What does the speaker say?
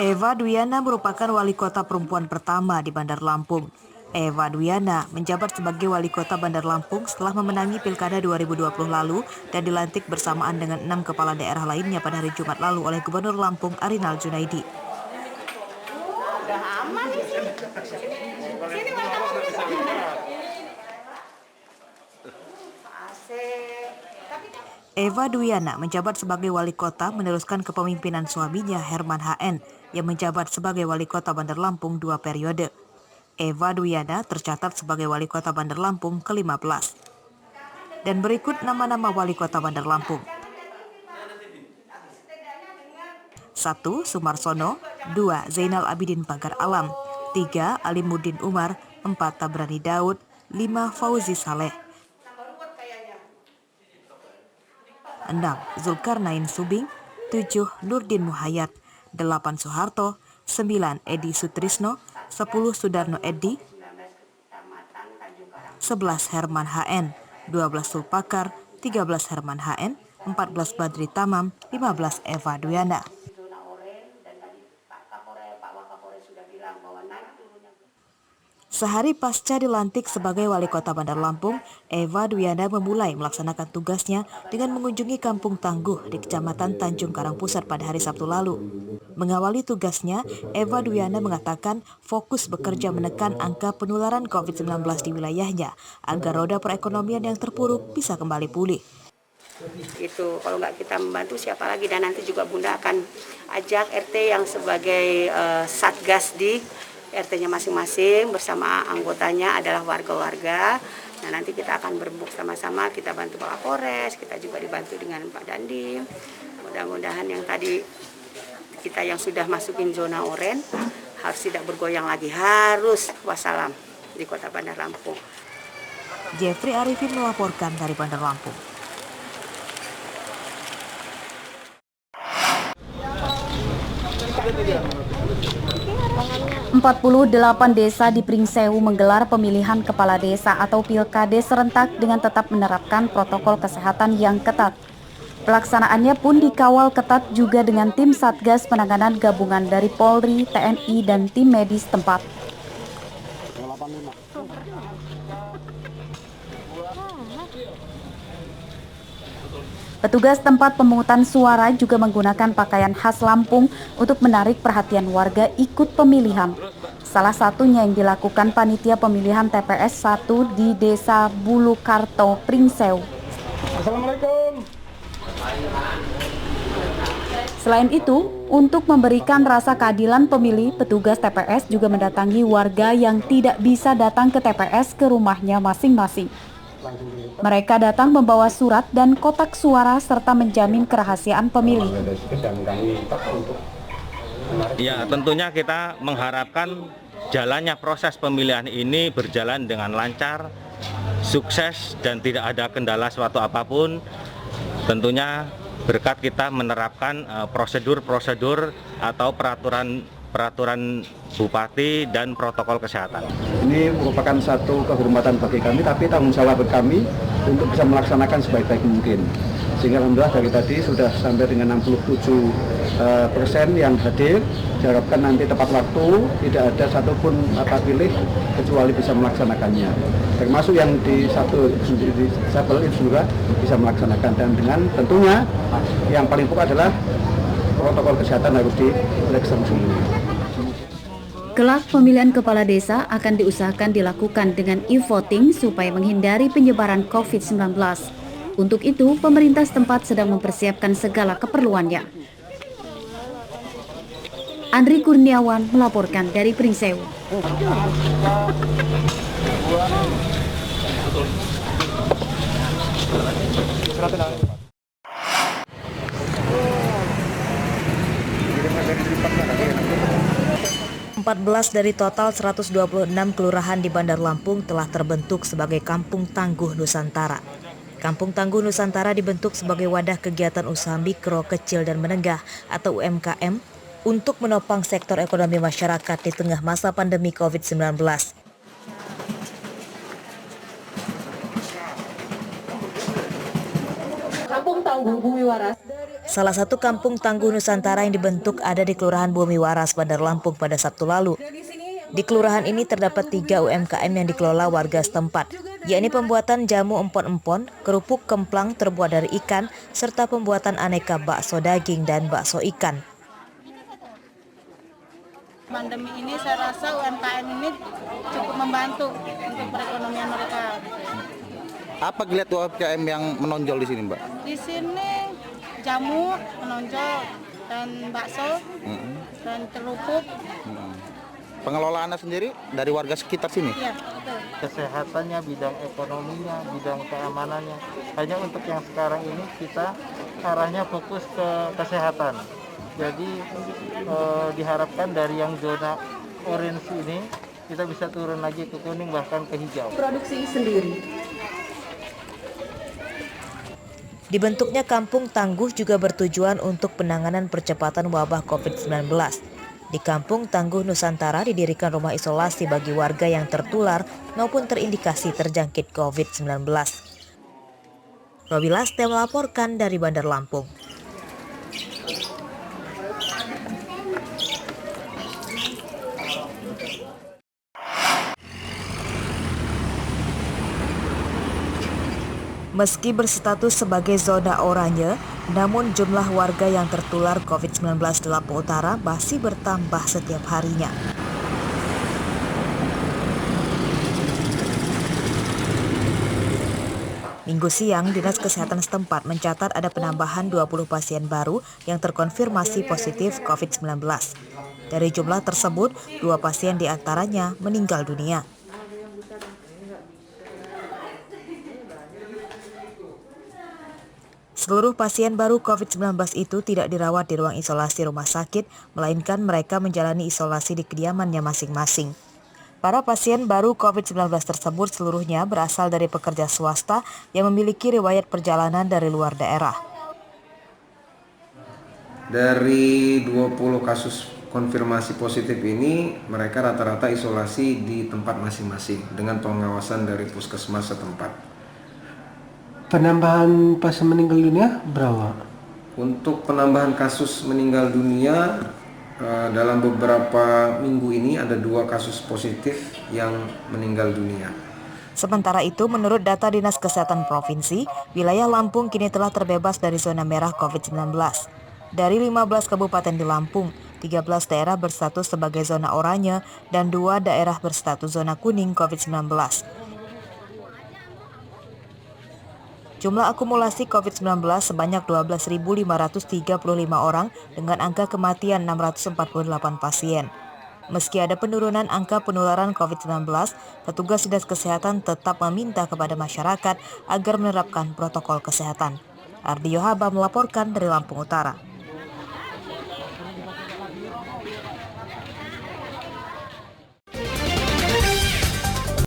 Eva Dwiana merupakan wali kota perempuan pertama di Bandar Lampung. Eva Dwiana menjabat sebagai wali kota Bandar Lampung setelah memenangi Pilkada 2020 lalu dan dilantik bersamaan dengan 6 kepala daerah lainnya pada hari Jumat lalu oleh Gubernur Lampung Arinal Junaidi. Eva Dwiana menjabat sebagai wali kota meneruskan kepemimpinan suaminya Herman HN yang menjabat sebagai wali kota Bandar Lampung 2 periode. Eva Dwiana tercatat sebagai wali kota Bandar Lampung ke-15. Dan berikut nama-nama wali kota Bandar Lampung. 1. Sumarsono, 2. Zainal Abidin Pagar Alam, 3. Alimuddin Umar, 4. Tabrani Daud, 5. Fauzi Saleh, 6. Zulkarnain Subing, 7. Nurdin Muhayyad, 8. Soeharto, 9. Edi Sutrisno, 10. Sudarno Edi, 11. Herman HN, 12. Sulpakar, 13. Herman HN, 14. Badri Tamam, 15. Eva Dwiana. Sehari pasca dilantik sebagai wali kota Bandar Lampung, Eva Dwiana memulai melaksanakan tugasnya dengan mengunjungi Kampung Tangguh di Kecamatan Tanjung Karang Pusat pada hari Sabtu lalu. Mengawali tugasnya, Eva Dwiana mengatakan fokus bekerja menekan angka penularan COVID-19 di wilayahnya agar roda perekonomian yang terpuruk bisa kembali pulih. Itu kalau nggak kita membantu siapa lagi, dan nanti juga Bunda akan ajak RT yang sebagai satgas di RT-nya masing-masing bersama anggotanya adalah warga-warga. Nah, nanti kita akan berembuk sama-sama, kita bantu Pak Kapolres, kita juga dibantu dengan Pak Dandim. Mudah-mudahan yang tadi kita yang sudah masukin zona oranye harus tidak bergoyang lagi, harus wassalam di Kota Bandar Lampung. Jeffrey Arifin melaporkan dari Bandar Lampung. ...48 desa di Pringsewu menggelar pemilihan kepala desa atau pilkades serentak dengan tetap menerapkan protokol kesehatan yang ketat. Pelaksanaannya pun dikawal ketat juga dengan tim Satgas Penanganan Gabungan dari Polri, TNI, dan tim medis tempat. Petugas tempat pemungutan suara juga menggunakan pakaian khas Lampung untuk menarik perhatian warga ikut pemilihan. Salah satunya yang dilakukan panitia pemilihan TPS 1 di Desa Bulukarto, Pringsewu. Assalamualaikum. Selain itu, untuk memberikan rasa keadilan pemilih, petugas TPS juga mendatangi warga yang tidak bisa datang ke TPS ke rumahnya masing-masing. Mereka datang membawa surat dan kotak suara serta menjamin kerahasiaan pemilih. Ya, tentunya kita mengharapkan jalannya proses pemilihan ini berjalan dengan lancar, sukses, dan tidak ada kendala suatu apapun. Tentunya berkat kita menerapkan prosedur-prosedur atau peraturan bupati dan protokol kesehatan. Ini merupakan satu kehormatan bagi kami, tapi tanggung jawab kami untuk bisa melaksanakan sebaik-baik mungkin. Sehingga alhamdulillah dari tadi sudah sampai dengan 67% yang hadir. Diharapkan nanti tepat waktu, tidak ada satupun pilih kecuali bisa melaksanakannya. Termasuk yang di Sabel itu juga bisa melaksanakan, dan dengan tentunya yang paling pokok adalah protokol kesehatan harus dilaksanakan. Kelak pemilihan kepala desa akan diusahakan dilakukan dengan e-voting supaya menghindari penyebaran COVID-19. Untuk itu, pemerintah setempat sedang mempersiapkan segala keperluannya. Andri Kurniawan melaporkan dari Pringsewu. 14 dari total 126 kelurahan di Bandar Lampung telah terbentuk sebagai Kampung Tangguh Nusantara. Kampung Tangguh Nusantara dibentuk sebagai wadah kegiatan usaha mikro, kecil, dan menengah atau UMKM untuk menopang sektor ekonomi masyarakat di tengah masa pandemi COVID-19. Kampung Tangguh Bumi Waras. Salah satu kampung tangguh Nusantara yang dibentuk ada di Kelurahan Bumi Waras, Bandar Lampung pada Sabtu lalu. Di kelurahan ini terdapat 3 UMKM yang dikelola warga setempat, yakni pembuatan jamu empon-empon, kerupuk kemplang terbuat dari ikan, serta pembuatan aneka bakso daging dan bakso ikan. Pandemi ini saya rasa UMKM ini cukup membantu untuk perekonomian mereka. Apa kelihatan UMKM yang menonjol di sini, Mbak? Di sini jamu menonjol dan bakso dan kerupuk. Pengelolaannya sendiri dari warga sekitar sini? Iya, betul. Kesehatannya, bidang ekonominya, bidang keamanannya. Hanya untuk yang sekarang ini kita arahnya fokus ke kesehatan. Jadi diharapkan dari yang zona orange ini kita bisa turun lagi ke kuning bahkan ke hijau. Produksi sendiri. Dibentuknya Kampung Tangguh juga bertujuan untuk penanganan percepatan wabah COVID-19. Di Kampung Tangguh Nusantara didirikan rumah isolasi bagi warga yang tertular maupun terindikasi terjangkit COVID-19. Robi Laste melaporkan dari Bandar Lampung. Meski berstatus sebagai zona oranye, namun jumlah warga yang tertular COVID-19 di Lampung Utara masih bertambah setiap harinya. Minggu siang, Dinas Kesehatan setempat mencatat ada penambahan 20 pasien baru yang terkonfirmasi positif COVID-19. Dari jumlah tersebut, 2 pasien diantaranya meninggal dunia. Seluruh pasien baru COVID-19 itu tidak dirawat di ruang isolasi rumah sakit, melainkan mereka menjalani isolasi di kediamannya masing-masing. Para pasien baru COVID-19 tersebut seluruhnya berasal dari pekerja swasta yang memiliki riwayat perjalanan dari luar daerah. Dari 20 kasus konfirmasi positif ini, mereka rata-rata isolasi di tempat masing-masing dengan pengawasan dari puskesmas setempat. Penambahan pasien meninggal dunia berapa? Untuk penambahan kasus meninggal dunia dalam beberapa minggu ini ada 2 kasus positif yang meninggal dunia. Sementara itu, menurut data Dinas Kesehatan Provinsi, wilayah Lampung kini telah terbebas dari zona merah COVID-19. Dari 15 kabupaten di Lampung, 13 daerah berstatus sebagai zona oranye dan 2 daerah berstatus zona kuning COVID-19. Jumlah akumulasi COVID-19 sebanyak 12.535 orang dengan angka kematian 648 pasien. Meski ada penurunan angka penularan COVID-19, petugas Dinas Kesehatan tetap meminta kepada masyarakat agar menerapkan protokol kesehatan. Ardi Yohaba melaporkan dari Lampung Utara.